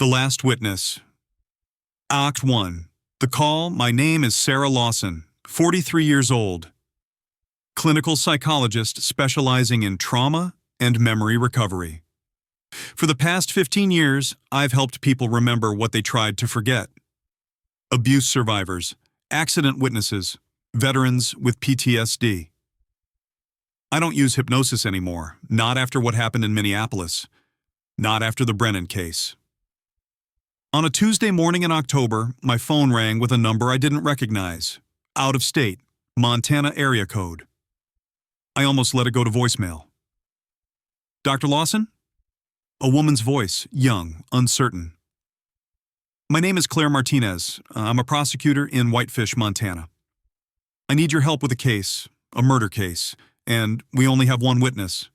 The Last Witness. Act 1. The call. My name is Sarah Lawson, 43 years old. Clinical psychologist specializing in trauma and memory recovery. For the past 15 years, I've helped people remember what they tried to forget. Abuse survivors, accident witnesses, veterans with PTSD. I don't use hypnosis anymore, not after what happened in Minneapolis, not after the Brennan case. On a Tuesday morning in October, my phone rang with a number I didn't recognize. Out of state, Montana area code. I almost let it go to voicemail. Dr. Lawson? A woman's voice, young, uncertain. My name is Claire Martinez. I'm a prosecutor in Whitefish, Montana. I need your help with a case, a murder case, and we only have one witness.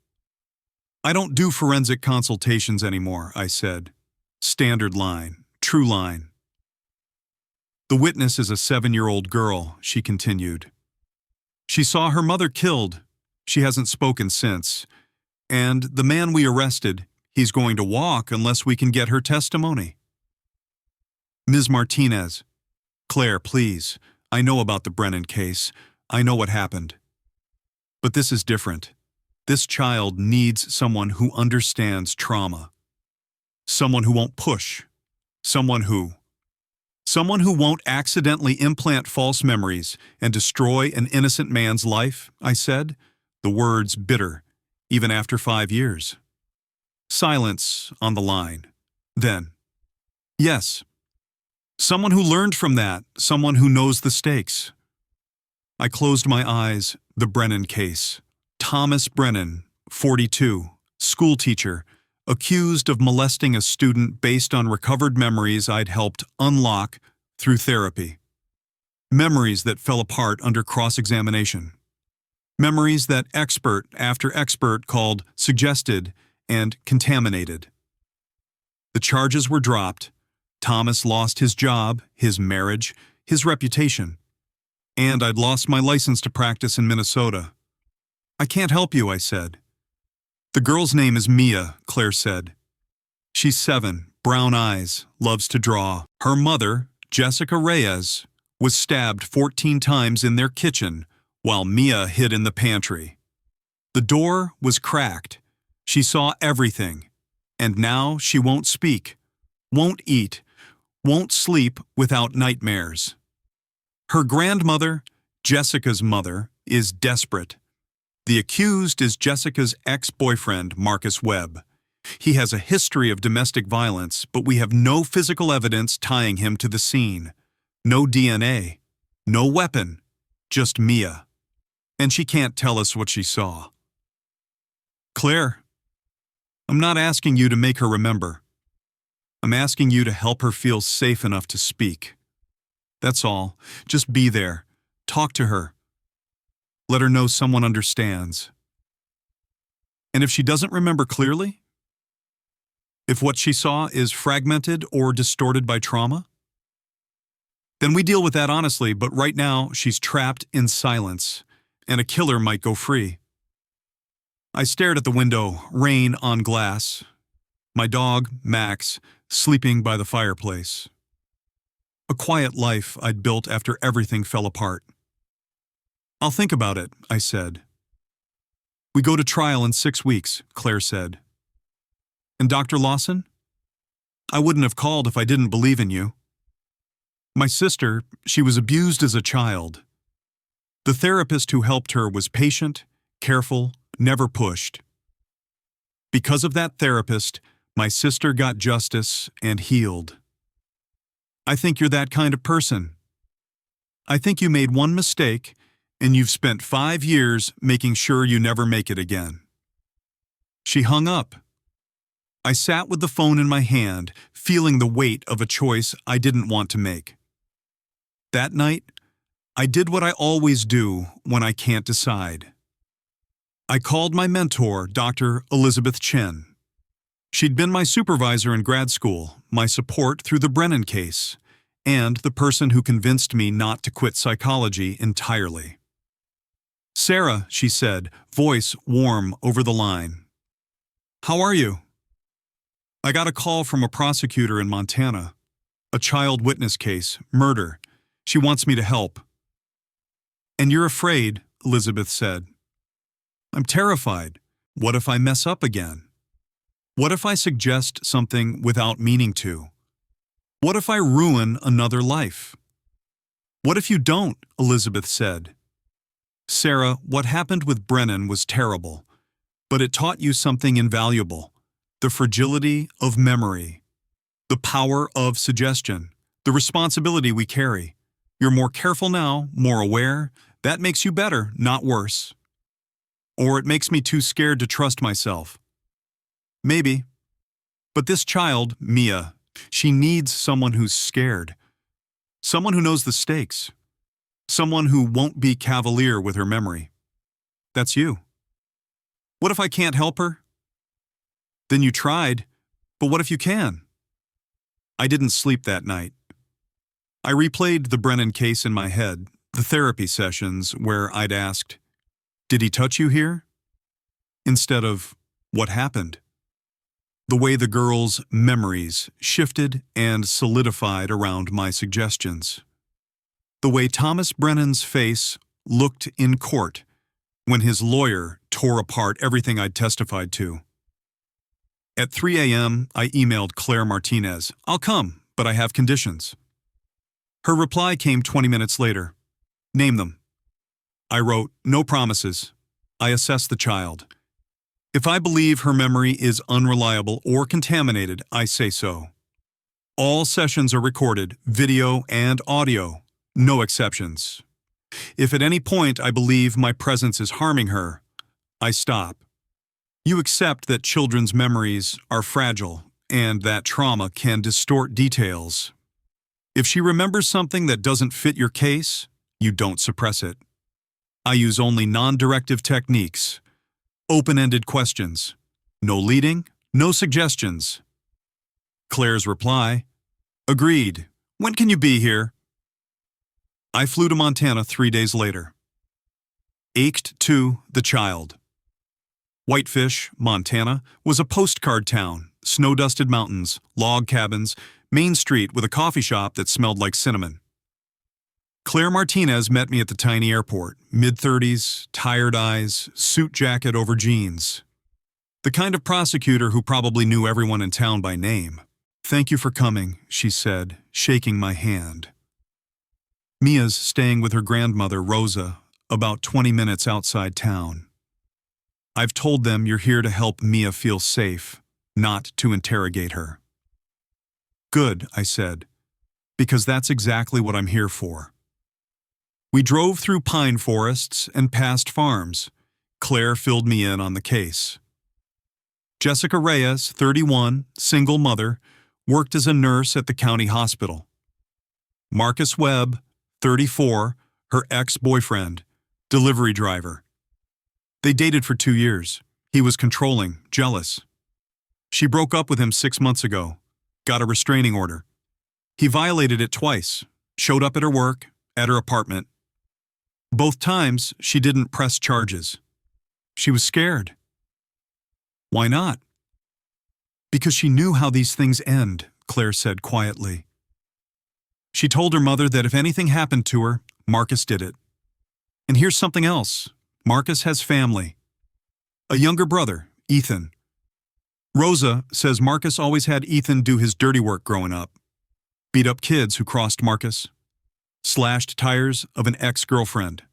I don't do forensic consultations anymore, I said. Standard line, true line. The witness is a 7-year-old girl, she continued. She saw her mother killed. She hasn't spoken since. And the man we arrested, he's going to walk unless we can get her testimony. Ms. Martinez. Claire, please. I know about the Brennan case. I know what happened. But this is different. This child needs someone who understands trauma. Someone who won't push. Someone who won't accidentally implant false memories and destroy an innocent man's life, I said, the words bitter, even after 5 years. Silence on the line. Then, yes. Someone who learned from that, someone who knows the stakes. I closed my eyes. The Brennan case. Thomas Brennan, 42, schoolteacher, accused of molesting a student based on recovered memories I'd helped unlock through therapy. Memories that fell apart under cross-examination. Memories that expert after expert called suggested and contaminated. The charges were dropped. Thomas lost his job, his marriage, his reputation. And I'd lost my license to practice in Minnesota. I can't help you, I said. The girl's name is Mia, Claire said. She's 7, brown eyes, loves to draw. Her mother, Jessica Reyes, was stabbed 14 times in their kitchen while Mia hid in the pantry. The door was cracked. She saw everything. And now she won't speak, won't eat, won't sleep without nightmares. Her grandmother, Jessica's mother, is desperate. The accused is Jessica's ex-boyfriend, Marcus Webb. He has a history of domestic violence, but we have no physical evidence tying him to the scene. No DNA, no weapon, just Mia. And she can't tell us what she saw. Claire, I'm not asking you to make her remember. I'm asking you to help her feel safe enough to speak. That's all. Just be there. Talk to her. Let her know someone understands. And if she doesn't remember clearly? If what she saw is fragmented or distorted by trauma? Then we deal with that honestly, but right now she's trapped in silence, and a killer might go free. I stared at the window, rain on glass. My dog, Max, sleeping by the fireplace. A quiet life I'd built after everything fell apart. I'll think about it, I said. We go to trial in 6 weeks, Claire said. And Dr. Lawson? I wouldn't have called if I didn't believe in you. My sister, she was abused as a child. The therapist who helped her was patient, careful, never pushed. Because of that therapist, my sister got justice and healed. I think you're that kind of person. I think you made one mistake, and you've spent 5 years making sure you never make it again. She hung up. I sat with the phone in my hand, feeling the weight of a choice I didn't want to make. That night, I did what I always do when I can't decide. I called my mentor, Dr. Elizabeth Chen. She'd been my supervisor in grad school, my support through the Brennan case, and the person who convinced me not to quit psychology entirely. Sarah, she said, voice warm over the line. How are you? I got a call from a prosecutor in Montana. A child witness case, murder. She wants me to help. And you're afraid, Elizabeth said. I'm terrified. What if I mess up again? What if I suggest something without meaning to? What if I ruin another life? What if you don't, Elizabeth said. Sarah, what happened with Brennan was terrible, but it taught you something invaluable. The fragility of memory, the power of suggestion, the responsibility we carry. You're more careful now, more aware. That makes you better, not worse. Or it makes me too scared to trust myself. Maybe. But this child, Mia, she needs someone who's scared. Someone who knows the stakes. Someone who won't be cavalier with her memory. That's you. What if I can't help her? Then you tried, but what if you can? I didn't sleep that night. I replayed the Brennan case in my head, the therapy sessions where I'd asked, "Did he touch you here?" Instead of, "What happened?" The way the girls' memories shifted and solidified around my suggestions. The way Thomas Brennan's face looked in court when his lawyer tore apart everything I'd testified to. At 3 a.m., I emailed Claire Martinez, "I'll come, but I have conditions." Her reply came 20 minutes later. "Name them." I wrote, "No promises. I assess the child. If I believe her memory is unreliable or contaminated, I say so. All sessions are recorded, video and audio, no exceptions. If at any point I believe my presence is harming her, I stop. You accept that children's memories are fragile and that trauma can distort details. If she remembers something that doesn't fit your case, you don't suppress it. I use only non-directive techniques, open-ended questions, no leading, no suggestions." Claire's reply, "Agreed. When can you be here?" I flew to Montana 3 days later. Ached to the child. Whitefish, Montana, was a postcard town, snow-dusted mountains, log cabins, Main Street with a coffee shop that smelled like cinnamon. Claire Martinez met me at the tiny airport, mid-30s, tired eyes, suit jacket over jeans. The kind of prosecutor who probably knew everyone in town by name. "Thank you for coming," she said, shaking my hand. Mia's staying with her grandmother, Rosa, about 20 minutes outside town. I've told them you're here to help Mia feel safe, not to interrogate her. "Good," I said, "because that's exactly what I'm here for." We drove through pine forests and past farms. Claire filled me in on the case. Jessica Reyes, 31, single mother, worked as a nurse at the county hospital. Marcus Webb, 34, her ex-boyfriend, delivery driver. They dated for 2 years. He was controlling, jealous. She broke up with him 6 months ago, got a restraining order. He violated it twice, showed up at her work, at her apartment. Both times, she didn't press charges. She was scared. Why not? Because she knew how these things end, Claire said quietly. She told her mother that if anything happened to her, Marcus did it. And here's something else. Marcus has family. A younger brother, Ethan. Rosa says Marcus always had Ethan do his dirty work growing up. Beat up kids who crossed Marcus. Slashed tires of an ex-girlfriend.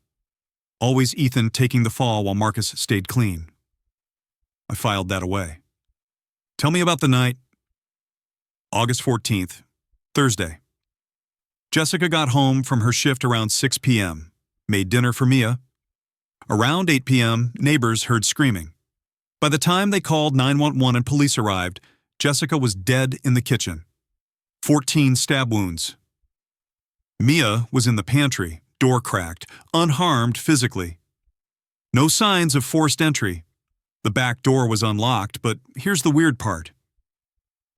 Always Ethan taking the fall while Marcus stayed clean. I filed that away. Tell me about the night. August 14th, Thursday. Jessica got home from her shift around 6 p.m., made dinner for Mia. Around 8 p.m., neighbors heard screaming. By the time they called 911 and police arrived, Jessica was dead in the kitchen. 14 stab wounds. Mia was in the pantry, door cracked, unharmed physically. No signs of forced entry. The back door was unlocked, but here's the weird part.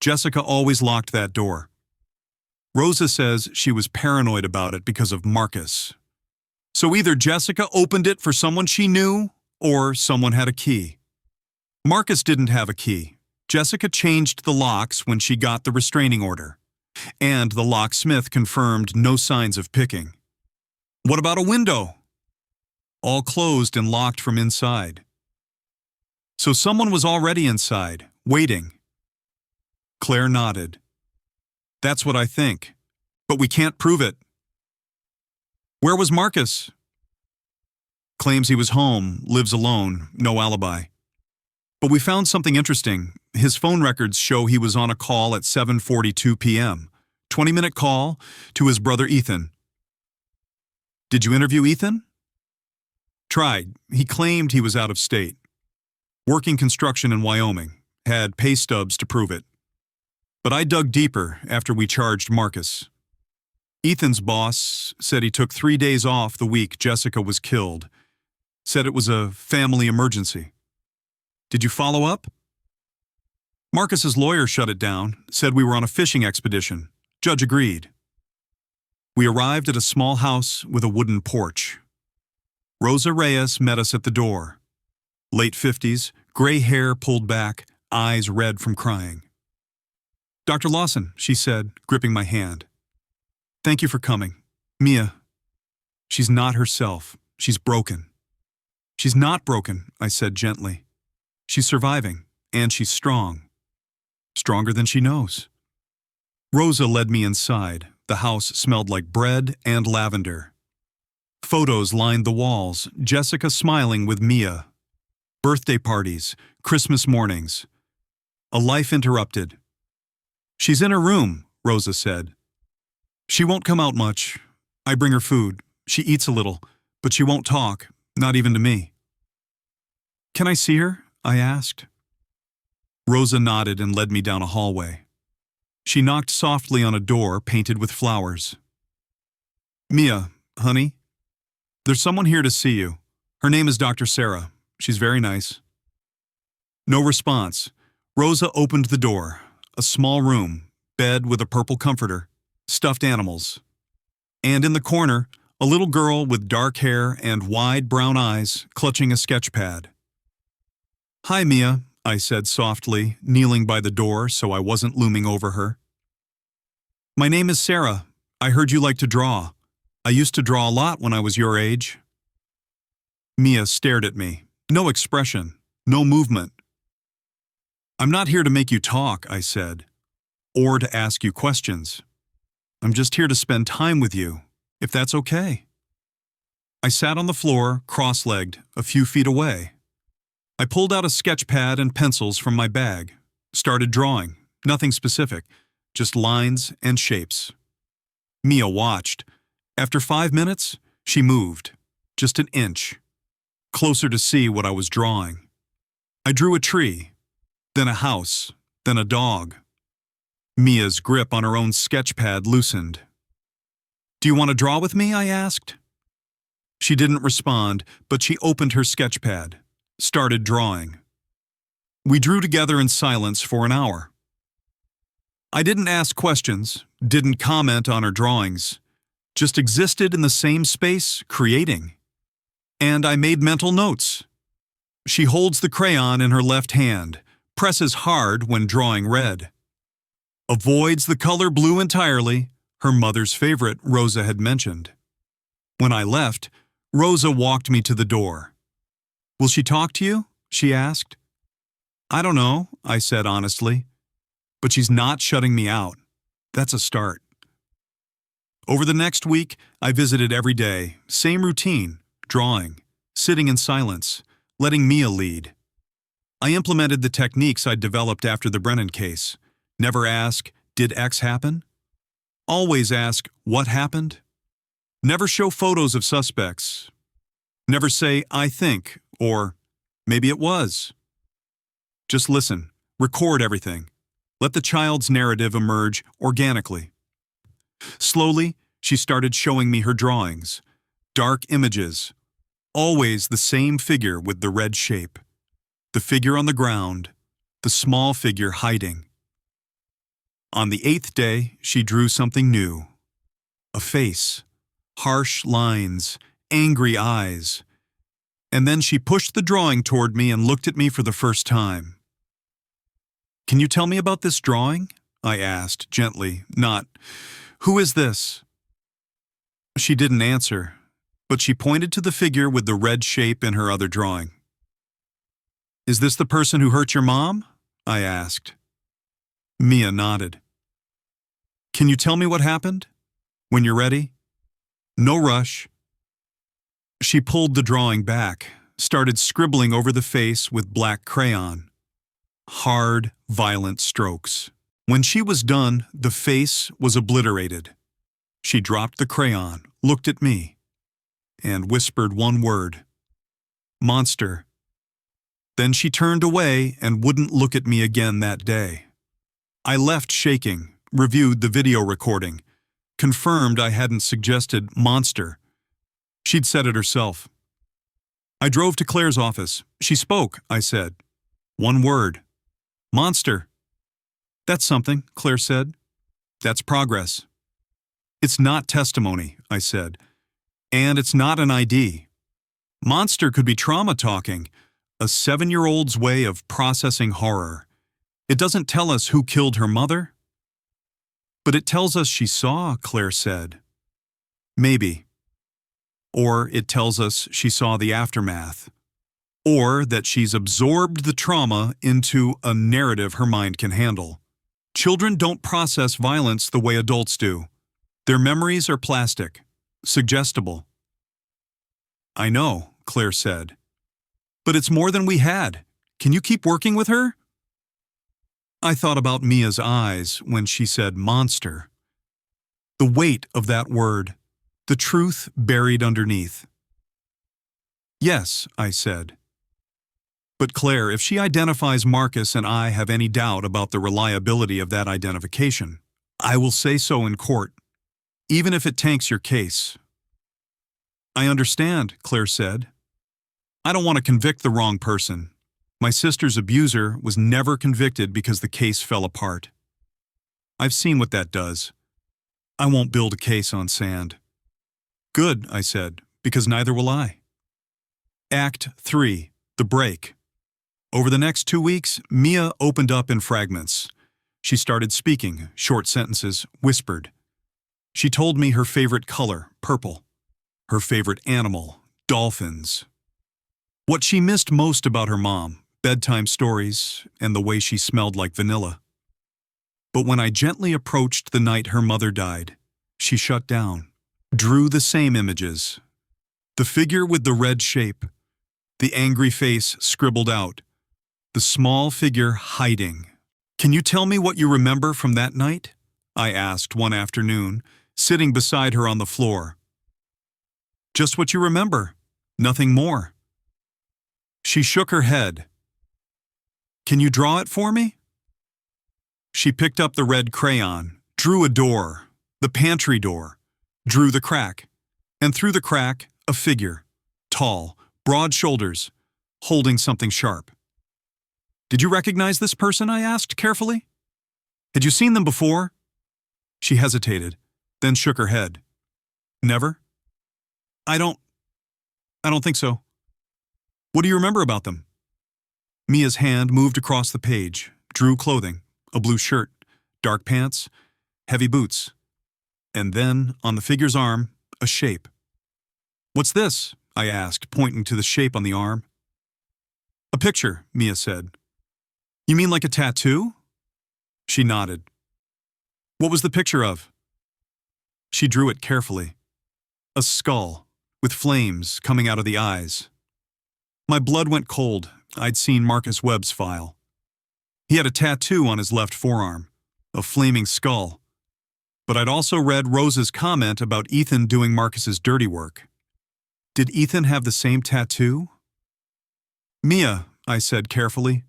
Jessica always locked that door. Rosa says she was paranoid about it because of Marcus. So either Jessica opened it for someone she knew, or someone had a key. Marcus didn't have a key. Jessica changed the locks when she got the restraining order, and the locksmith confirmed no signs of picking. What about a window? All closed and locked from inside. So someone was already inside, waiting. Claire nodded. That's what I think, but we can't prove it. Where was Marcus? Claims he was home, lives alone, no alibi. But we found something interesting. His phone records show he was on a call at 7:42 p.m., 20-minute call to his brother Ethan. Did you interview Ethan? Tried. He claimed he was out of state. Working construction in Wyoming. Had pay stubs to prove it. But I dug deeper after we charged Marcus. Ethan's boss said he took 3 days off the week Jessica was killed. Said it was a family emergency. Did you follow up? Marcus's lawyer shut it down, said we were on a fishing expedition. Judge agreed. We arrived at a small house with a wooden porch. Rosa Reyes met us at the door. Late 50s, gray hair pulled back, eyes red from crying. Dr. Lawson, she said, gripping my hand. Thank you for coming. Mia, she's not herself. She's broken. She's not broken, I said gently. She's surviving, and she's strong. Stronger than she knows. Rosa led me inside. The house smelled like bread and lavender. Photos lined the walls, Jessica smiling with Mia. Birthday parties, Christmas mornings. A life interrupted. She's in her room, Rosa said. She won't come out much. I bring her food. She eats a little, but she won't talk, not even to me. Can I see her? I asked. Rosa nodded and led me down a hallway. She knocked softly on a door painted with flowers. Mia, honey, there's someone here to see you. Her name is Dr. Sarah. She's very nice. No response. Rosa opened the door. A small room, bed with a purple comforter, stuffed animals. And in the corner, a little girl with dark hair and wide brown eyes clutching a sketch pad. Hi, Mia, I said softly, kneeling by the door so I wasn't looming over her. My name is Sarah. I heard you like to draw. I used to draw a lot when I was your age. Mia stared at me. No expression, no movement. I'm not here to make you talk, I said, or to ask you questions. I'm just here to spend time with you, if that's okay. I sat on the floor, cross-legged, a few feet away. I pulled out a sketch pad and pencils from my bag, started drawing, nothing specific, just lines and shapes. Mia watched. After 5 minutes, she moved, just an inch, closer to see what I was drawing. I drew a tree, then a house, then a dog. Mia's grip on her own sketch pad loosened. Do you want to draw with me? I asked. She didn't respond, but she opened her sketch pad, started drawing. We drew together in silence for an hour. I didn't ask questions, didn't comment on her drawings, just existed in the same space, creating. And I made mental notes. She holds the crayon in her left hand, presses hard when drawing red. Avoids the color blue entirely, her mother's favorite Rosa had mentioned. When I left, Rosa walked me to the door. Will she talk to you? She asked. I don't know, I said honestly. But she's not shutting me out. That's a start. Over the next week, I visited every day, same routine, drawing, sitting in silence, letting Mia lead. I implemented the techniques I'd developed after the Brennan case. Never ask, did X happen? Always ask, what happened? Never show photos of suspects. Never say, I think, or maybe it was. Just listen, record everything. Let the child's narrative emerge organically. Slowly, she started showing me her drawings. Dark images. Always the same figure with the red shape. The figure on the ground, the small figure hiding. On the 8th day, she drew something new. A face, harsh lines, angry eyes. And then she pushed the drawing toward me and looked at me for the first time. Can you tell me about this drawing? I asked, gently, not, "Who is this?" She didn't answer, but she pointed to the figure with the red shape in her other drawing. "Is this the person who hurt your mom?" I asked. Mia nodded. "Can you tell me what happened? When you're ready? No rush." She pulled the drawing back, started scribbling over the face with black crayon. Hard, violent strokes. When she was done, the face was obliterated. She dropped the crayon, looked at me, and whispered one word. "Monster." Then she turned away and wouldn't look at me again that day. I left shaking, reviewed the video recording, confirmed I hadn't suggested monster. She'd said it herself. I drove to Claire's office. She spoke, I said. One word. "Monster." "That's something," Claire said. "That's progress." "It's not testimony," I said. "And it's not an ID. Monster could be trauma talking, a 7-year-old's way of processing horror. It doesn't tell us who killed her mother." "But it tells us she saw," Claire said. "Maybe. Or it tells us she saw the aftermath. Or that she's absorbed the trauma into a narrative her mind can handle. Children don't process violence the way adults do. Their memories are plastic, suggestible." "I know," Claire said. "But it's more than we had. Can you keep working with her?" I thought about Mia's eyes when she said monster. The weight of that word, the truth buried underneath. "Yes," I said. "But Claire, if she identifies Marcus and I have any doubt about the reliability of that identification, I will say so in court, even if it tanks your case." "I understand," Claire said. "I don't want to convict the wrong person. My sister's abuser was never convicted because the case fell apart. I've seen what that does. I won't build a case on sand." "Good," I said, "because neither will I." Act 3. The Break. Over the next 2 weeks, Mia opened up in fragments. She started speaking, short sentences, whispered. She told me her favorite color, purple. Her favorite animal, dolphins. What she missed most about her mom, bedtime stories, and the way she smelled like vanilla. But when I gently approached the night her mother died, she shut down, drew the same images. The figure with the red shape, the angry face scribbled out, the small figure hiding. "Can you tell me what you remember from that night?" I asked one afternoon, sitting beside her on the floor. "Just what you remember, nothing more." She shook her head. "Can you draw it for me?" She picked up the red crayon, drew a door, the pantry door, drew the crack, and through the crack, a figure, tall, broad shoulders, holding something sharp. "Did you recognize this person?" I asked carefully. "Had you seen them before?" She hesitated, then shook her head. "Never?" I don't think so." "What do you remember about them?" Mia's hand moved across the page, drew clothing, a blue shirt, dark pants, heavy boots. And then, on the figure's arm, a shape. "What's this?" I asked, pointing to the shape on the arm. "A picture," Mia said. "You mean like a tattoo?" She nodded. "What was the picture of?" She drew it carefully. A skull, with flames coming out of the eyes. My blood went cold. I'd seen Marcus Webb's file. He had a tattoo on his left forearm, a flaming skull. But I'd also read Rose's comment about Ethan doing Marcus's dirty work. Did Ethan have the same tattoo? "Mia," I said carefully,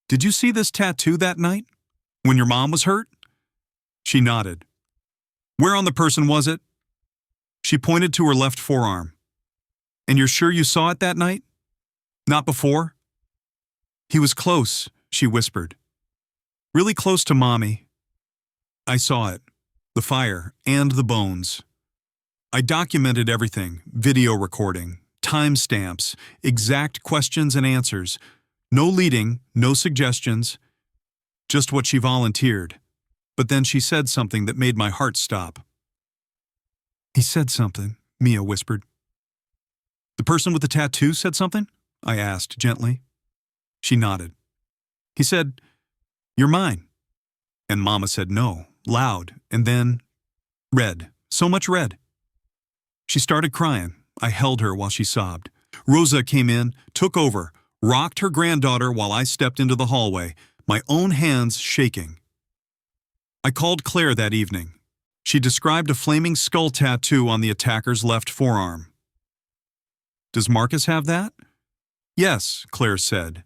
"did you see this tattoo that night, when your mom was hurt?" She nodded. "Where on the person was it?" She pointed to her left forearm. "And you're sure you saw it that night? Not before?" "He was close," she whispered. "Really close to Mommy." I saw it, the fire and the bones. I documented everything, video recording, timestamps, exact questions and answers, no leading, no suggestions. just what she volunteered. But then she said something that made my heart stop. "He said something," Mia whispered. "The person with the tattoo said something?" I asked gently. She nodded. "He said, 'You're mine.' And Mama said no, loud, and then red, so much red." She started crying. I held her while she sobbed. Rosa came in, took over, rocked her granddaughter while I stepped into the hallway, my own hands shaking. I called Claire that evening. She described a flaming skull tattoo on the attacker's left forearm. "Does Marcus have that?" "Yes," Claire said.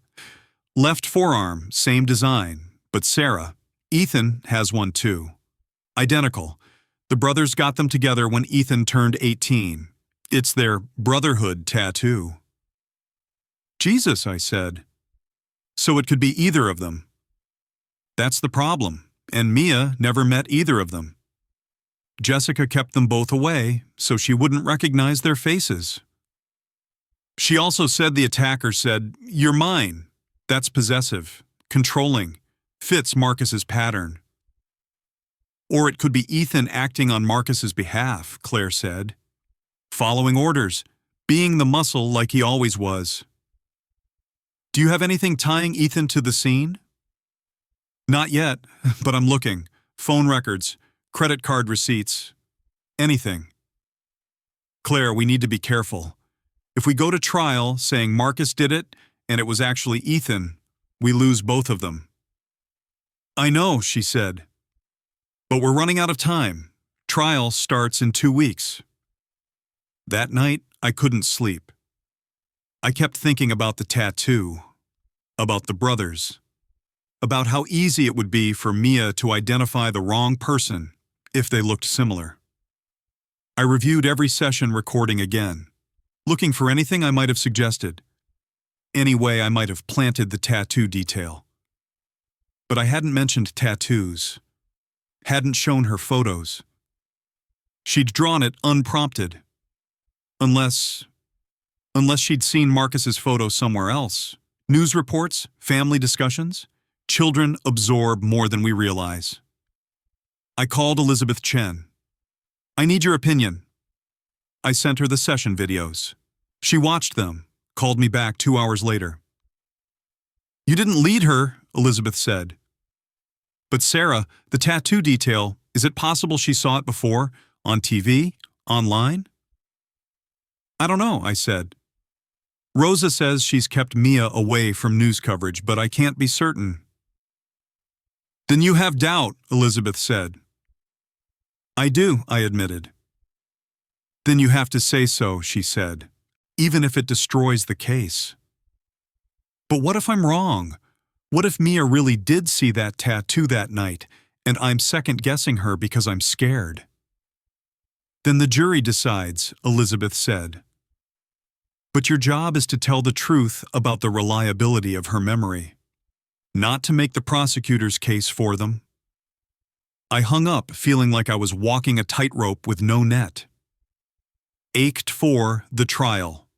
"Left forearm, same design. But Sarah, Ethan has one too. Identical. The brothers got them together when Ethan turned 18. It's their brotherhood tattoo." "Jesus," I said. "So it could be either of them." "That's the problem, and Mia never met either of them. Jessica kept them both away so she wouldn't recognize their faces. She also said the attacker said, 'You're mine.' That's possessive, controlling, fits Marcus's pattern." "Or it could be Ethan acting on Marcus's behalf," Claire said. "Following orders, being the muscle like he always was." "Do you have anything tying Ethan to the scene?" "Not yet, but I'm looking. Phone records, credit card receipts, anything." "Claire, we need to be careful. If we go to trial saying Marcus did it and it was actually Ethan, we lose both of them." "I know," she said. "But we're running out of time. Trial starts in 2 weeks." That night, I couldn't sleep. I kept thinking about the tattoo, about the brothers, about how easy it would be for Mia to identify the wrong person if they looked similar. I reviewed every session recording again, looking for anything I might have suggested, any way I might have planted the tattoo detail. But I hadn't mentioned tattoos, hadn't shown her photos. She'd drawn it unprompted. Unless she'd seen Marcus's photo somewhere else. News reports, family discussions. Children absorb more than we realize. I called Elizabeth Chen. "I need your opinion." I sent her the session videos. She watched them, called me back 2 hours later. "You didn't lead her," Elizabeth said. "But Sarah, the tattoo detail, is it possible she saw it before, on TV, online?" "I don't know," I said. "Rosa says she's kept Mia away from news coverage, but I can't be certain." "Then you have doubt," Elizabeth said. "I do," I admitted. "Then you have to say so," she said, "even if it destroys the case." "But what if I'm wrong? What if Mia really did see that tattoo that night, and I'm second-guessing her because I'm scared?" "Then the jury decides," Elizabeth said. "But your job is to tell the truth about the reliability of her memory, not to make the prosecutor's case for them." I hung up feeling like I was walking a tightrope with no net. Ached for the trial.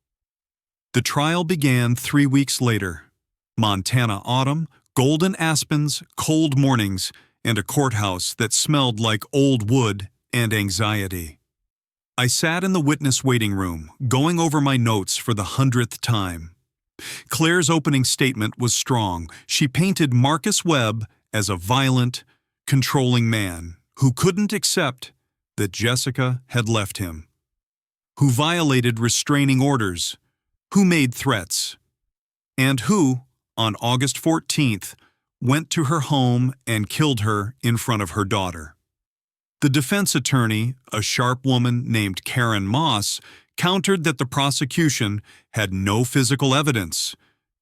The trial began 3 weeks later. Montana autumn, golden aspens, cold mornings, and a courthouse that smelled like old wood and anxiety. I sat in the witness waiting room, going over my notes for the 100th time. Claire's opening statement was strong. She painted Marcus Webb as a violent, controlling man who couldn't accept that Jessica had left him, who violated restraining orders, who made threats, and who, on August 14th, went to her home and killed her in front of her daughter. The defense attorney, a sharp woman named Karen Moss, countered that the prosecution had no physical evidence,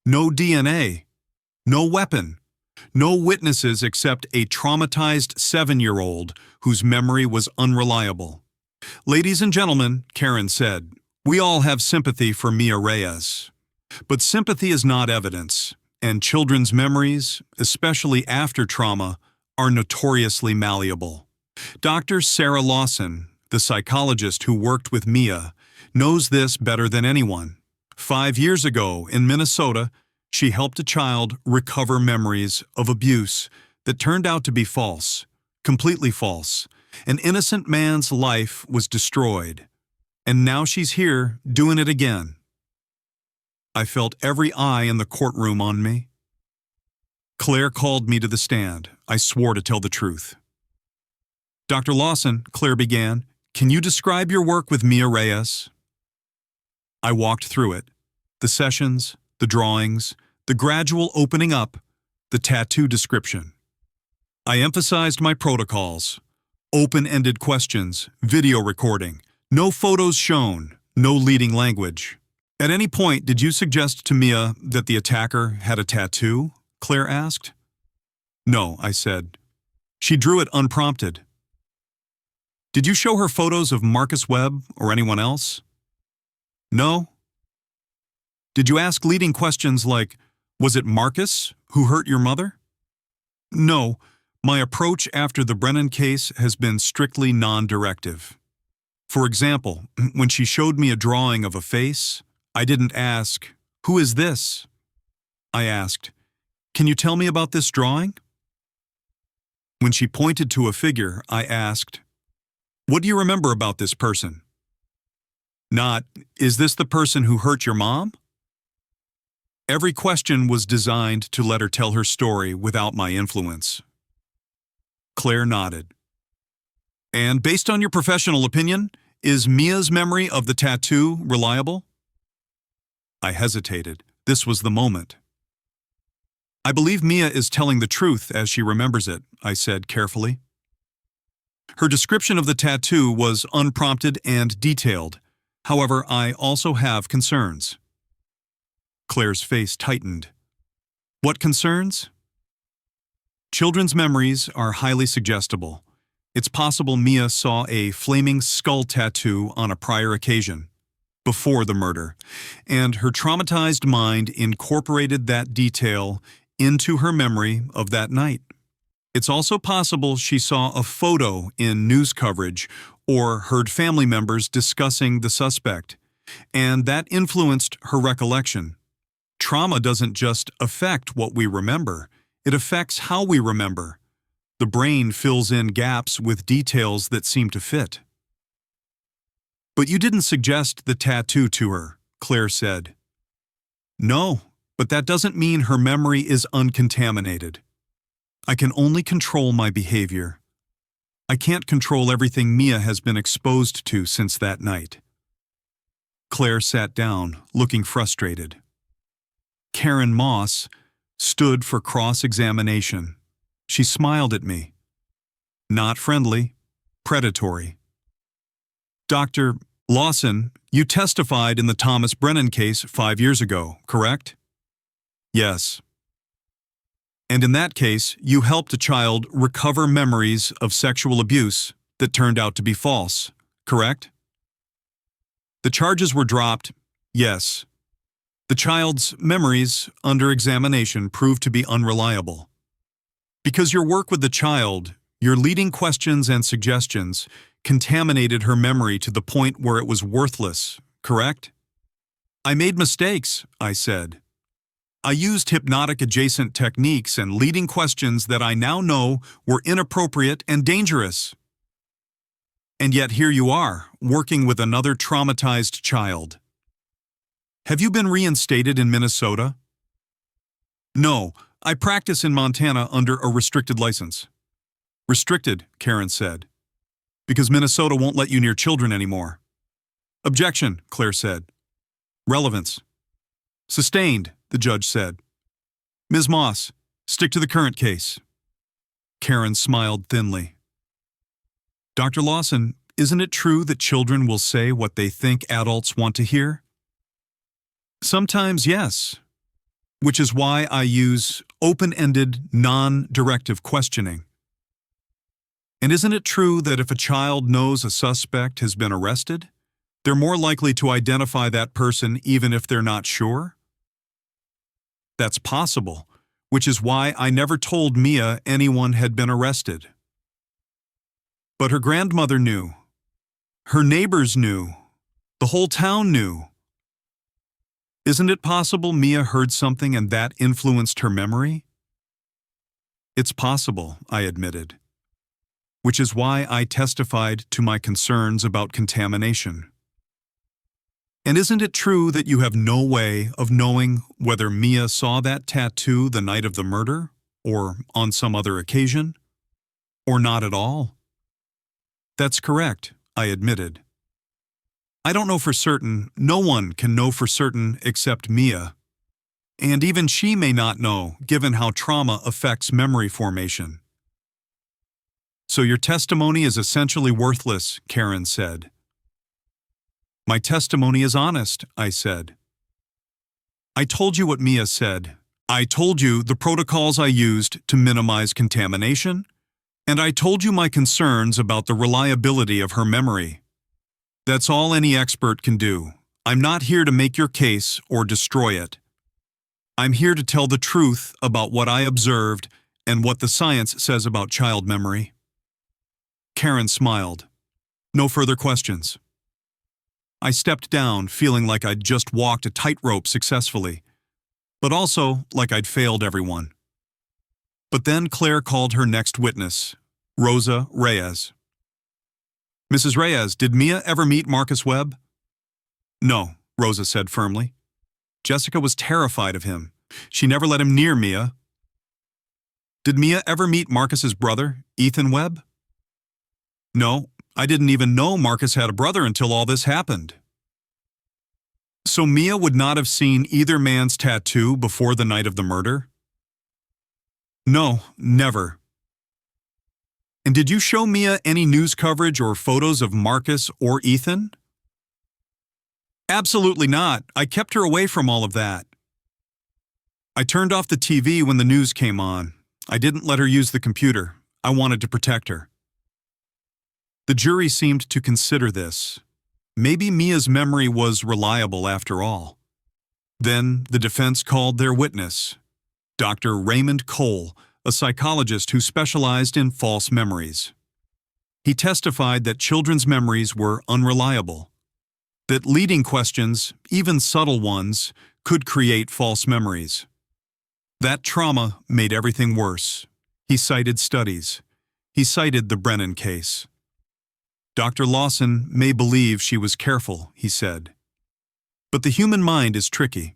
no DNA, no weapon, no witnesses except a traumatized 7-year-old whose memory was unreliable. "Ladies and gentlemen," Karen said, "we all have sympathy for Mia Reyes. But sympathy is not evidence, and children's memories, especially after trauma, are notoriously malleable. Dr. Sarah Lawson, the psychologist who worked with Mia, knows this better than anyone. 5 years ago in Minnesota, she helped a child recover memories of abuse that turned out to be false, completely false. An innocent man's life was destroyed, and now she's here doing it again. I felt every eye in the courtroom on me. Claire called me to the stand. I swore to tell the truth. Dr. Lawson, Claire began, can you describe your work with Mia Reyes? I walked through it. The sessions, the drawings, the gradual opening up, the tattoo description. I emphasized my protocols. Open-ended questions, video recording, no photos shown, no leading language. At any point, did you suggest to Mia that the attacker had a tattoo? Claire asked. No, I said. She drew it unprompted. Did you show her photos of Marcus Webb or anyone else? No. Did you ask leading questions like, was it Marcus who hurt your mother? No. My approach after the Brennan case has been strictly non-directive. For example, when she showed me a drawing of a face, I didn't ask, who is this? I asked, can you tell me about this drawing? When she pointed to a figure, I asked, what do you remember about this person? Not, is this the person who hurt your mom? Every question was designed to let her tell her story without my influence. Claire nodded. And based on your professional opinion, is Mia's memory of the tattoo reliable? I hesitated. This was the moment. I believe Mia is telling the truth as she remembers it, I said carefully. Her description of the tattoo was unprompted and detailed. However, I also have concerns. Claire's face tightened. What concerns? Children's memories are highly suggestible. It's possible Mia saw a flaming skull tattoo on a prior occasion, before the murder, and her traumatized mind incorporated that detail into her memory of that night. It's also possible she saw a photo in news coverage or heard family members discussing the suspect, and that influenced her recollection. Trauma doesn't just affect what we remember, it affects how we remember. The brain fills in gaps with details that seem to fit. But you didn't suggest the tattoo to her, Claire said. No, but that doesn't mean her memory is uncontaminated. I can only control my behavior. I can't control everything Mia has been exposed to since that night. Claire sat down, looking frustrated. Karen Moss stood for cross-examination. She smiled at me. Not friendly, predatory. Dr. Lawson, you testified in the Thomas Brennan case 5 years ago, correct? Yes. And in that case, you helped a child recover memories of sexual abuse that turned out to be false, correct? The charges were dropped, yes. The child's memories under examination proved to be unreliable. Because your work with the child, your leading questions and suggestions, contaminated her memory to the point where it was worthless, correct? I made mistakes, I said. I used hypnotic-adjacent techniques and leading questions that I now know were inappropriate and dangerous. And yet here you are, working with another traumatized child. Have you been reinstated in Minnesota? No, I practice in Montana under a restricted license. Restricted, Karen said, because Minnesota won't let you near children anymore. Objection, Claire said. Relevance. Sustained, the judge said. Ms. Moss, stick to the current case. Karen smiled thinly. Dr. Lawson, isn't it true that children will say what they think adults want to hear? Sometimes, yes, which is why I use open-ended, non-directive questioning. And isn't it true that if a child knows a suspect has been arrested, they're more likely to identify that person even if they're not sure? That's possible, which is why I never told Mia anyone had been arrested. But her grandmother knew. Her neighbors knew. The whole town knew. Isn't it possible Mia heard something and that influenced her memory? It's possible, I admitted, which is why I testified to my concerns about contamination. And isn't it true that you have no way of knowing whether Mia saw that tattoo the night of the murder, or on some other occasion, or not at all? That's correct, I admitted. I don't know for certain, no one can know for certain except Mia. And even she may not know, given how trauma affects memory formation. So your testimony is essentially worthless, Karen said. My testimony is honest, I said. I told you what Mia said. I told you the protocols I used to minimize contamination, and I told you my concerns about the reliability of her memory. That's all any expert can do. I'm not here to make your case or destroy it. I'm here to tell the truth about what I observed and what the science says about child memory. Karen smiled. No further questions. I stepped down, feeling like I'd just walked a tightrope successfully, but also like I'd failed everyone. But then Claire called her next witness, Rosa Reyes. Mrs. Reyes, did Mia ever meet Marcus Webb? No, Rosa said firmly. Jessica was terrified of him. She never let him near Mia. Did Mia ever meet Marcus's brother, Ethan Webb? No, I didn't even know Marcus had a brother until all this happened. So Mia would not have seen either man's tattoo before the night of the murder? No, never. And did you show Mia any news coverage or photos of Marcus or Ethan? Absolutely not. I kept her away from all of that. I turned off the TV when the news came on. I didn't let her use the computer. I wanted to protect her. The jury seemed to consider this. Maybe Mia's memory was reliable after all. Then the defense called their witness, Dr. Raymond Cole, a psychologist who specialized in false memories. He testified that children's memories were unreliable, that leading questions, even subtle ones, could create false memories. That trauma made everything worse. He cited studies. He cited the Brennan case. Dr. Lawson may believe she was careful, he said. But the human mind is tricky.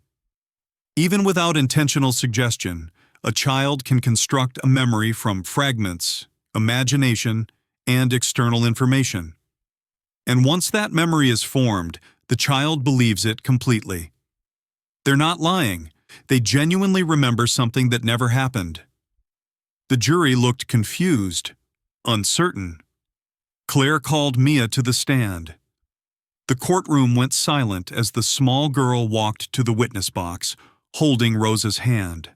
Even without intentional suggestion, a child can construct a memory from fragments, imagination, and external information. And once that memory is formed, the child believes it completely. They're not lying. They genuinely remember something that never happened. The jury looked confused, uncertain. Claire called Mia to the stand. The courtroom went silent as the small girl walked to the witness box, holding Rosa's hand.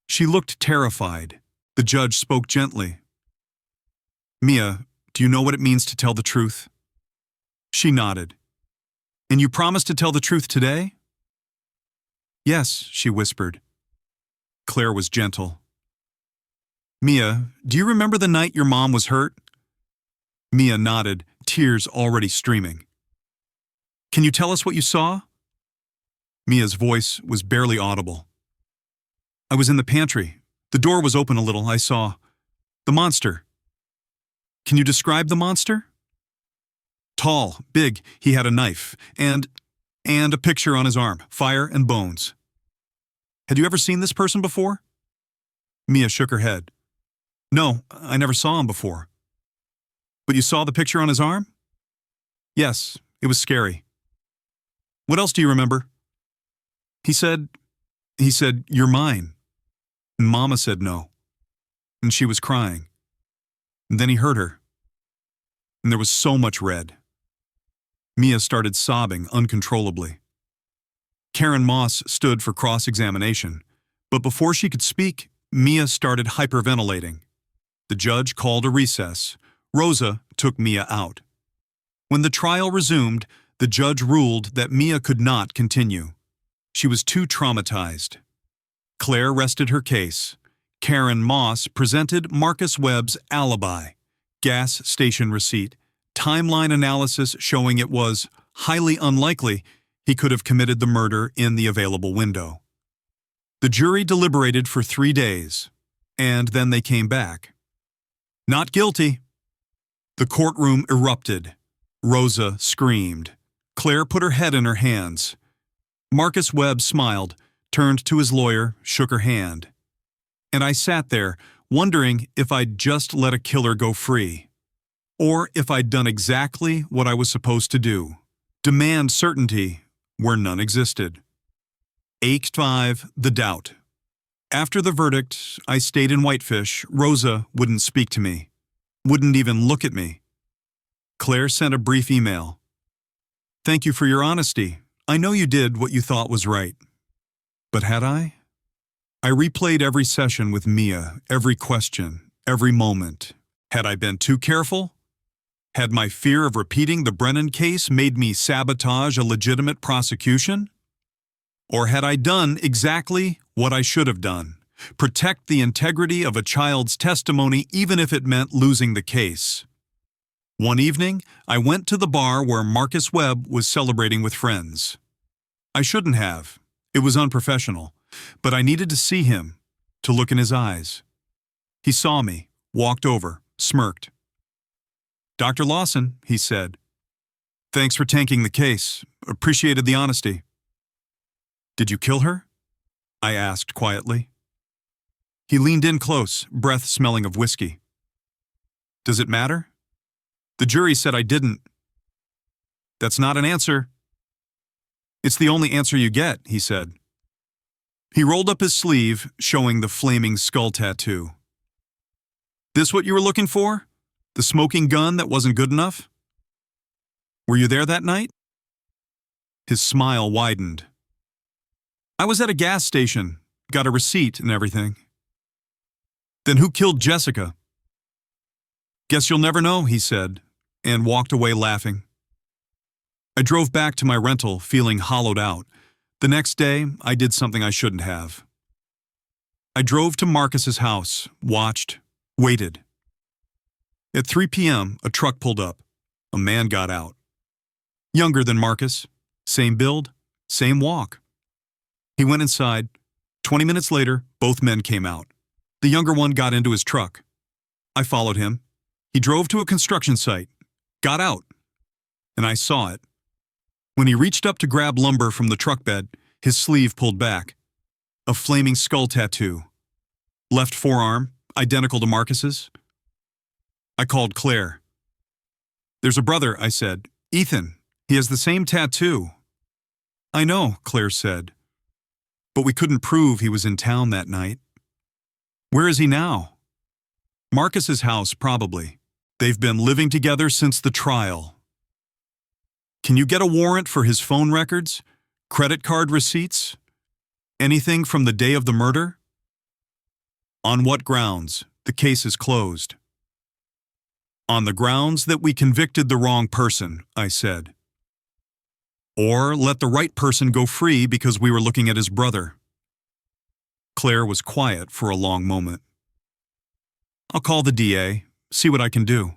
She looked terrified. The judge spoke gently. Mia, do you know what it means to tell the truth? She nodded. And you promise to tell the truth today? Yes, she whispered. Claire was gentle. Mia, do you remember the night your mom was hurt? Mia nodded, tears already streaming. Can you tell us what you saw? Mia's voice was barely audible. I was in the pantry. The door was open a little. I saw the monster. Can you describe the monster? Tall, big, he had a knife, and a picture on his arm, fire and bones. Had you ever seen this person before? Mia shook her head. No, I never saw him before. But you saw the picture on his arm? Yes, it was scary. What else do you remember? He said, you're mine. And Mama said no. And she was crying. And then he hurt her. And there was so much red. Mia started sobbing uncontrollably. Karen Moss stood for cross-examination, but before she could speak, Mia started hyperventilating. The judge called a recess. Rosa took Mia out. When the trial resumed, the judge ruled that Mia could not continue. She was too traumatized. Claire rested her case. Karen Moss presented Marcus Webb's alibi, gas station receipt, timeline analysis showing it was highly unlikely he could have committed the murder in the available window. The jury deliberated for 3 days. And then they came back. Not guilty. The courtroom erupted. Rosa screamed. Claire put her head in her hands. Marcus Webb smiled, turned to his lawyer, shook her hand. And I sat there, wondering if I'd just let a killer go free. Or if I'd done exactly what I was supposed to do. Demand certainty where none existed. Act 5, The Doubt. After the verdict, I stayed in Whitefish. Rosa wouldn't speak to me. Wouldn't even look at me. Claire sent a brief email. Thank you for your honesty. I know you did what you thought was right. But had I? I replayed every session with Mia, every question, every moment. Had I been too careful? Had my fear of repeating the Brennan case made me sabotage a legitimate prosecution? Or had I done exactly what I should have done? Protect the integrity of a child's testimony even if it meant losing the case. One evening, I went to the bar where Marcus Webb was celebrating with friends. I shouldn't have. It was unprofessional. But I needed to see him, to look in his eyes. He saw me, walked over, smirked. Dr. Lawson, he said. Thanks for tanking the case. Appreciated the honesty. Did you kill her? I asked quietly. He leaned in close, breath smelling of whiskey. Does it matter? The jury said I didn't. That's not an answer. It's the only answer you get, he said. He rolled up his sleeve, showing the flaming skull tattoo. This what you were looking for? The smoking gun that wasn't good enough? Were you there that night? His smile widened. I was at a gas station, got a receipt and everything. Then who killed Jessica? Guess you'll never know, he said, and walked away laughing. I drove back to my rental, feeling hollowed out. The next day, I did something I shouldn't have. I drove to Marcus's house, watched, waited. At 3 p.m., a truck pulled up. A man got out. Younger than Marcus, same build, same walk. He went inside. 20 minutes later, both men came out. The younger one got into his truck. I followed him. He drove to a construction site, got out, and I saw it. When he reached up to grab lumber from the truck bed, his sleeve pulled back. A flaming skull tattoo. Left forearm, identical to Marcus's. I called Claire. There's a brother, I said. Ethan. He has the same tattoo. I know, Claire said. But we couldn't prove he was in town that night. Where is he now? Marcus's house, probably. They've been living together since the trial. Can you get a warrant for his phone records? Credit card receipts? Anything from the day of the murder? On what grounds? The case is closed. On the grounds that we convicted the wrong person, I said. Or let the right person go free because we were looking at his brother. Claire was quiet for a long moment. I'll call the DA, see what I can do.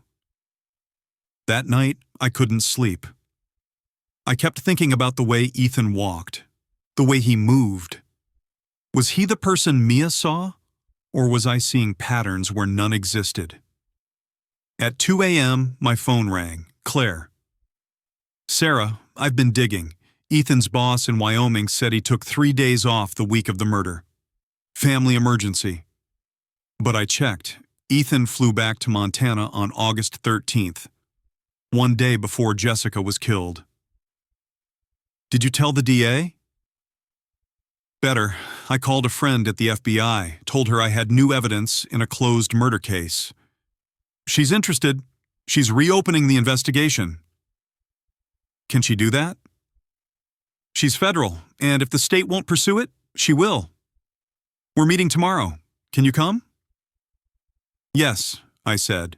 That night, I couldn't sleep. I kept thinking about the way Ethan walked, the way he moved. Was he the person Mia saw, or was I seeing patterns where none existed? At 2 a.m., my phone rang. Claire. Sarah, I've been digging. Ethan's boss in Wyoming said he took 3 days off the week of the murder. Family emergency. But I checked. Ethan flew back to Montana on August 13th, one day before Jessica was killed. Did you tell the DA? Better. I called a friend at the FBI, told her I had new evidence in a closed murder case. She's interested. She's reopening the investigation. Can she do that? She's federal, and if the state won't pursue it, she will. We're meeting tomorrow. Can you come? Yes, I said.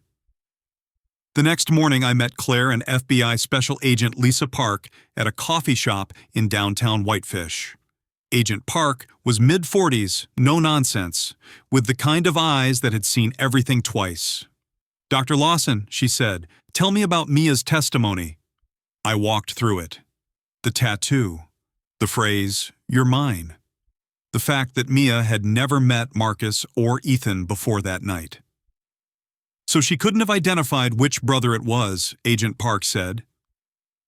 The next morning, I met Claire and FBI Special Agent Lisa Park at a coffee shop in downtown Whitefish. Agent Park was mid-40s, no nonsense, with the kind of eyes that had seen everything twice. Dr. Lawson, she said, tell me about Mia's testimony. I walked through it. The tattoo. The phrase, you're mine. the fact that Mia had never met Marcus or Ethan before that night. So she couldn't have identified which brother it was, Agent Park said.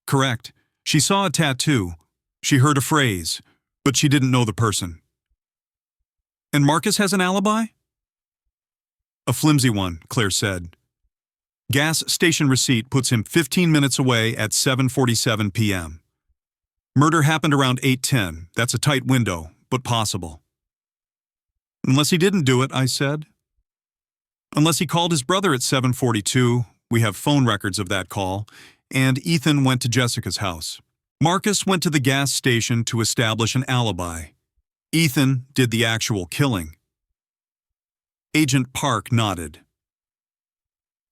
Correct. She saw a tattoo. She heard a phrase, but she didn't know the person. And Marcus has an alibi? A flimsy one, Claire said. Gas station receipt puts him 15 minutes away at 7:47 p.m. Murder happened around 8:10. That's a tight window, but possible. Unless he didn't do it, I said. Unless he called his brother at 7:42, we have phone records of that call, and Ethan went to Jessica's house. Marcus went to the gas station to establish an alibi. Ethan did the actual killing. Agent Park nodded.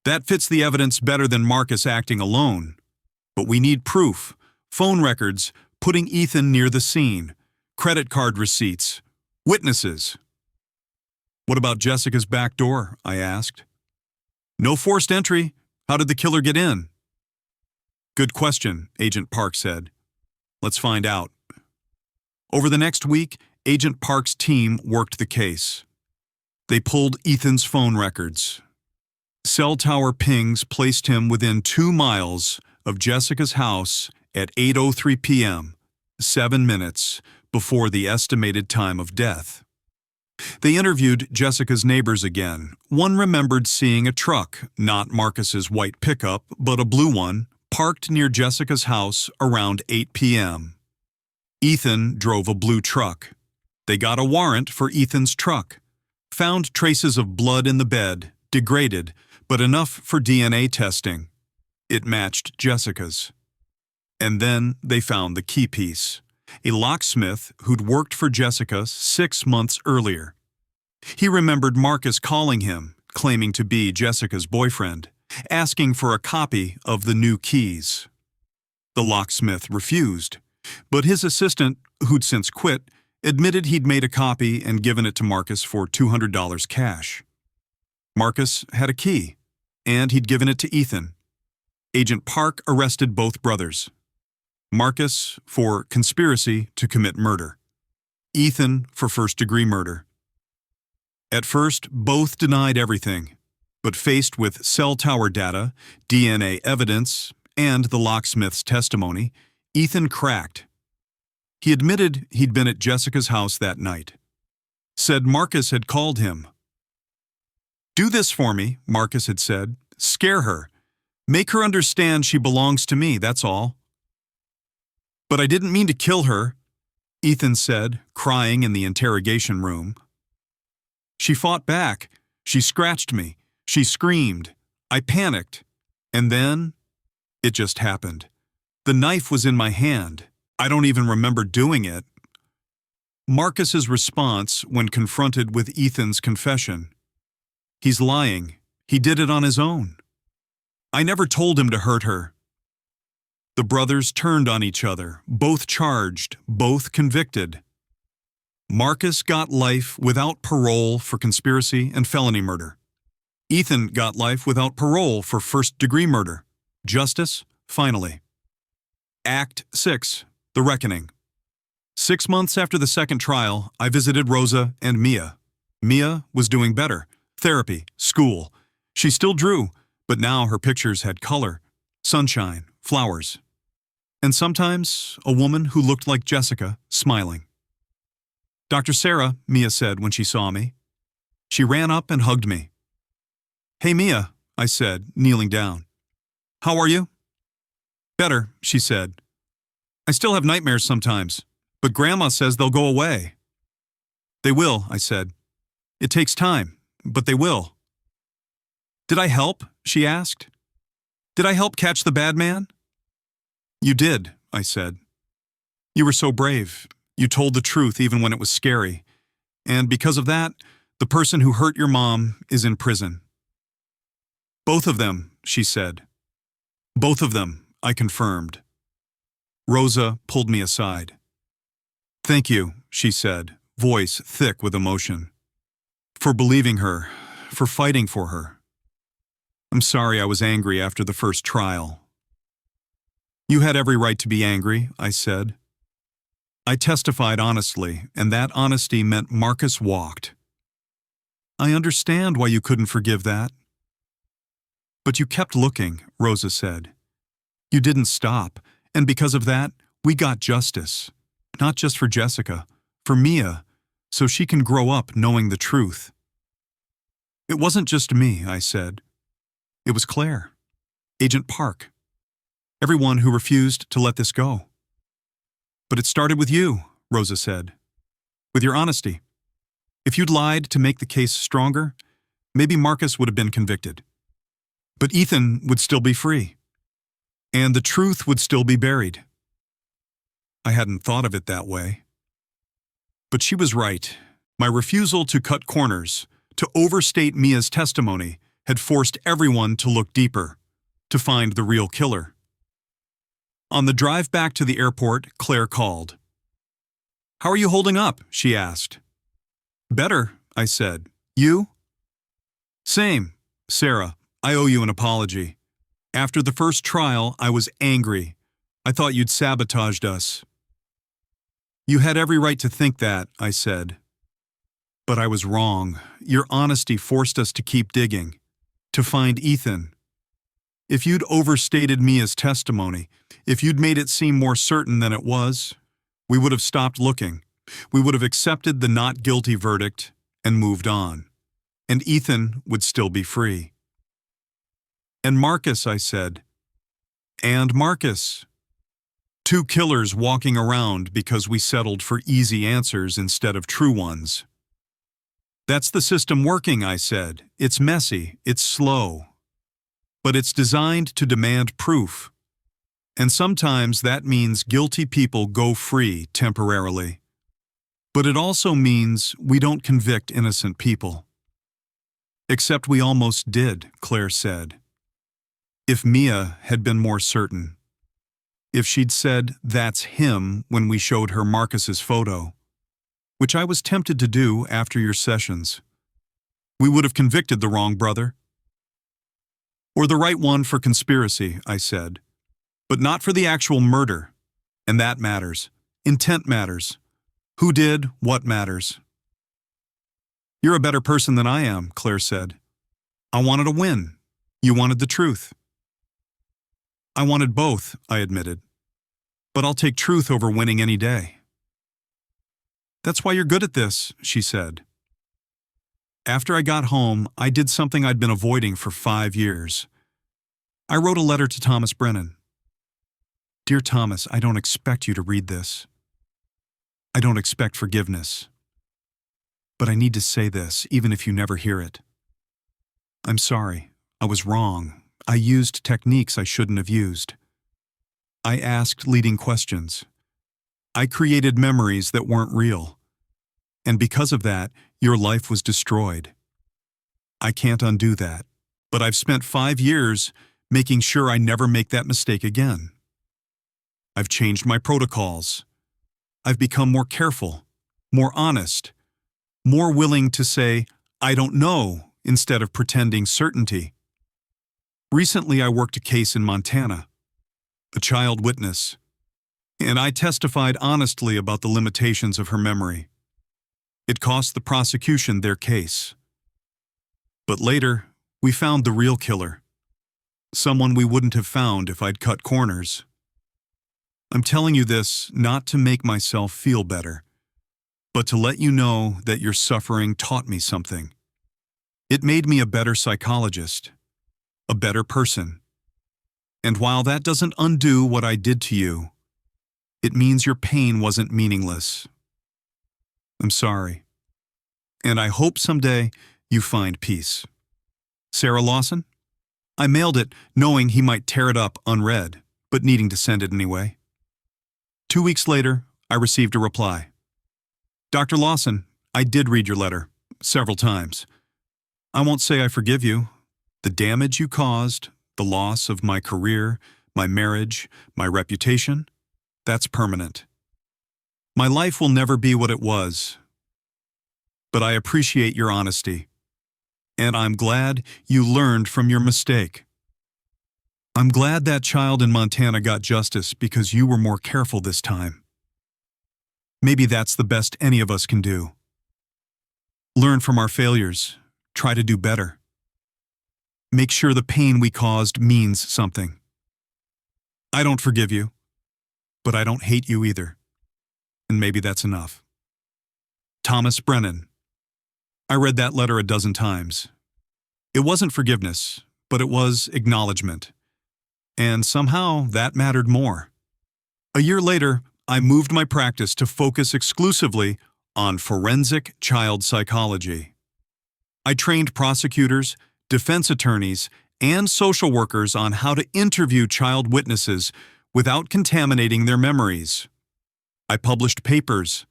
That fits the evidence better than Marcus acting alone. But we need proof, phone records, putting Ethan near the scene, credit card receipts, witnesses. What about Jessica's back door? I asked. No forced entry. How did the killer get in? Good question, Agent Park said. Let's find out. Over the next week, Agent Park's team worked the case. They pulled Ethan's phone records. Cell tower pings placed him within 2 miles of Jessica's house at 8:03 p.m., 7 minutes before the estimated time of death. They interviewed Jessica's neighbors again. One remembered seeing a truck, not Marcus's white pickup, but a blue one, parked near Jessica's house around 8 p.m. Ethan drove a blue truck. They got a warrant for Ethan's truck. Found traces of blood in the bed, degraded, but enough for DNA testing. It matched Jessica's. And then they found the key piece, a locksmith who'd worked for Jessica 6 months earlier. He remembered Marcus calling him, claiming to be Jessica's boyfriend, asking for a copy of the new keys. The locksmith refused, but his assistant, who'd since quit, admitted he'd made a copy and given it to Marcus for $200 cash. Marcus had a key, and he'd given it to Ethan. Agent Park arrested both brothers. Marcus for conspiracy to commit murder. Ethan for first-degree murder. At first, both denied everything, but faced with cell tower data, DNA evidence, and the locksmith's testimony, Ethan cracked. He admitted he'd been at Jessica's house that night. Said Marcus had called him. Do this for me, Marcus had said. Scare her. Make her understand she belongs to me, that's all. But I didn't mean to kill her, Ethan said, crying in the interrogation room. She fought back. She scratched me. She screamed. I panicked. And then, it just happened. The knife was in my hand. I don't even remember doing it. Marcus's response when confronted with Ethan's confession. He's lying. He did it on his own. I never told him to hurt her. The brothers turned on each other, both charged, both convicted. Marcus got life without parole for conspiracy and felony murder. Ethan got life without parole for first-degree murder. Justice, finally. Act 6, The Reckoning. 6 months after the second trial, I visited Rosa and Mia. Mia was doing better. Therapy, school. She still drew, but now her pictures had color, sunshine, flowers. And sometimes a woman who looked like Jessica, smiling. Dr. Sarah, Mia said when she saw me. She ran up and hugged me. Hey, Mia, I said, kneeling down. How are you? Better, she said. I still have nightmares sometimes, but Grandma says they'll go away. They will, I said. It takes time, but they will. Did I help? She asked. Did I help catch the bad man? You did, I said. You were so brave. You told the truth even when it was scary. And because of that, the person who hurt your mom is in prison. Both of them, she said. Both of them, I confirmed. Rosa pulled me aside. Thank you, she said, voice thick with emotion. For believing her, for fighting for her. I'm sorry I was angry after the first trial. You had every right to be angry, I said. I testified honestly, and that honesty meant Marcus walked. I understand why you couldn't forgive that. But you kept looking, Rosa said. You didn't stop, and because of that, we got justice. Not just for Jessica, for Mia, so she can grow up knowing the truth. It wasn't just me, I said. It was Claire, Agent Park, everyone who refused to let this go. But it started with you, Rosa said, with your honesty. If you'd lied to make the case stronger, maybe Marcus would have been convicted. But Ethan would still be free, and the truth would still be buried. I hadn't thought of it that way. But she was right. My refusal to cut corners, to overstate Mia's testimony, had forced everyone to look deeper, to find the real killer. On the drive back to the airport, Claire called. "How are you holding up?" she asked. "Better," I said. "You?" "Same. Sarah, I owe you an apology. After the first trial, I was angry. I thought you'd sabotaged us." "You had every right to think that," I said. "But I was wrong. Your honesty forced us to keep digging, to find Ethan. If you'd overstated Mia's testimony, if you'd made it seem more certain than it was, we would have stopped looking. We would have accepted the not guilty verdict and moved on. And Ethan would still be free." "And Marcus," I said. "And Marcus. Two killers walking around because we settled for easy answers instead of true ones." "That's the system working," I said. "It's messy, it's slow. But it's designed to demand proof. And sometimes that means guilty people go free temporarily. But it also means we don't convict innocent people." "Except we almost did," Claire said. "If Mia had been more certain. If she'd said, 'That's him,' when we showed her Marcus's photo, which I was tempted to do after your sessions, we would have convicted the wrong brother. Or the right one for conspiracy," I said. "But not for the actual murder. And that matters. Intent matters. Who did what matters." "You're a better person than I am," Claire said. "I wanted a win. You wanted the truth." "I wanted both," I admitted. "But I'll take truth over winning any day." "That's why you're good at this," she said. After I got home, I did something I'd been avoiding for 5 years. I wrote a letter to Thomas Brennan. "Dear Thomas, I don't expect you to read this. I don't expect forgiveness. But I need to say this, even if you never hear it. I'm sorry. I was wrong. I used techniques I shouldn't have used. I asked leading questions. I created memories that weren't real. And because of that, your life was destroyed. I can't undo that, but I've spent 5 years making sure I never make that mistake again. I've changed my protocols. I've become more careful, more honest, more willing to say, 'I don't know,' instead of pretending certainty. Recently, I worked a case in Montana, a child witness, and I testified honestly about the limitations of her memory. It cost the prosecution their case. But later, we found the real killer, someone we wouldn't have found if I'd cut corners. I'm telling you this not to make myself feel better, but to let you know that your suffering taught me something. It made me a better psychologist, a better person. And while that doesn't undo what I did to you, it means your pain wasn't meaningless. I'm sorry. And I hope someday you find peace. Sarah Lawson?" I mailed it knowing he might tear it up unread, but needing to send it anyway. 2 weeks later, I received a reply. "Dr. Lawson, I did read your letter, several times. I won't say I forgive you. The damage you caused, the loss of my career, my marriage, my reputation, that's permanent. My life will never be what it was. But I appreciate your honesty. And I'm glad you learned from your mistake. I'm glad that child in Montana got justice because you were more careful this time. Maybe that's the best any of us can do. Learn from our failures. Try to do better. Make sure the pain we caused means something. I don't forgive you, but I don't hate you either. And maybe that's enough. Thomas Brennan. I read that letter a dozen times. It wasn't forgiveness, but it was acknowledgement. And somehow that mattered more. A year later, I moved my practice to focus exclusively on forensic child psychology. I trained prosecutors, defense attorneys, and social workers on how to interview child witnesses without contaminating their memories. I published papers.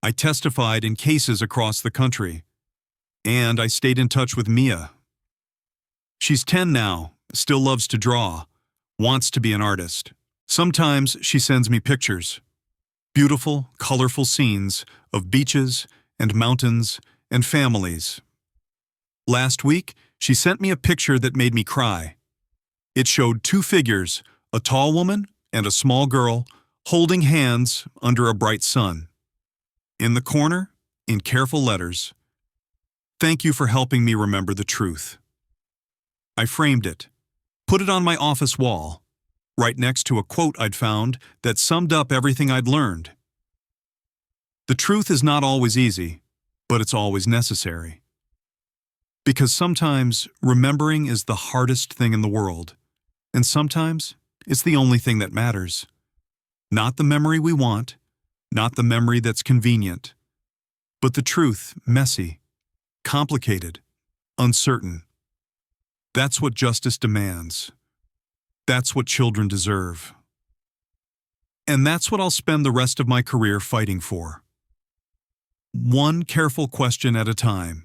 I testified in cases across the country. And I stayed in touch with Mia. She's 10 now, still loves to draw, wants to be an artist. Sometimes she sends me pictures. Beautiful, colorful scenes of beaches and mountains and families. Last week, she sent me a picture that made me cry. It showed two figures, a tall woman and a small girl, holding hands under a bright sun. In the corner, in careful letters, "Thank you for helping me remember the truth." I framed it, put it on my office wall, right next to a quote I'd found that summed up everything I'd learned. The truth is not always easy, but it's always necessary. Because sometimes remembering is the hardest thing in the world, and sometimes it's the only thing that matters. Not the memory we want, not the memory that's convenient, but the truth, messy, complicated, uncertain. That's what justice demands. That's what children deserve. And that's what I'll spend the rest of my career fighting for. One careful question at a time.